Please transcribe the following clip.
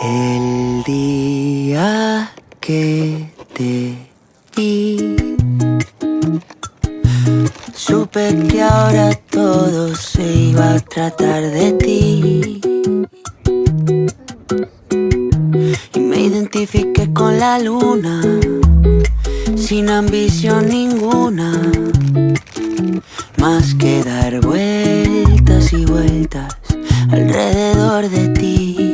El día que te vi, supe que ahora todo se iba a tratar de ti. Y me identifiqué con la luna, sin ambición ninguna, más que dar vueltas y vueltas alrededor de ti.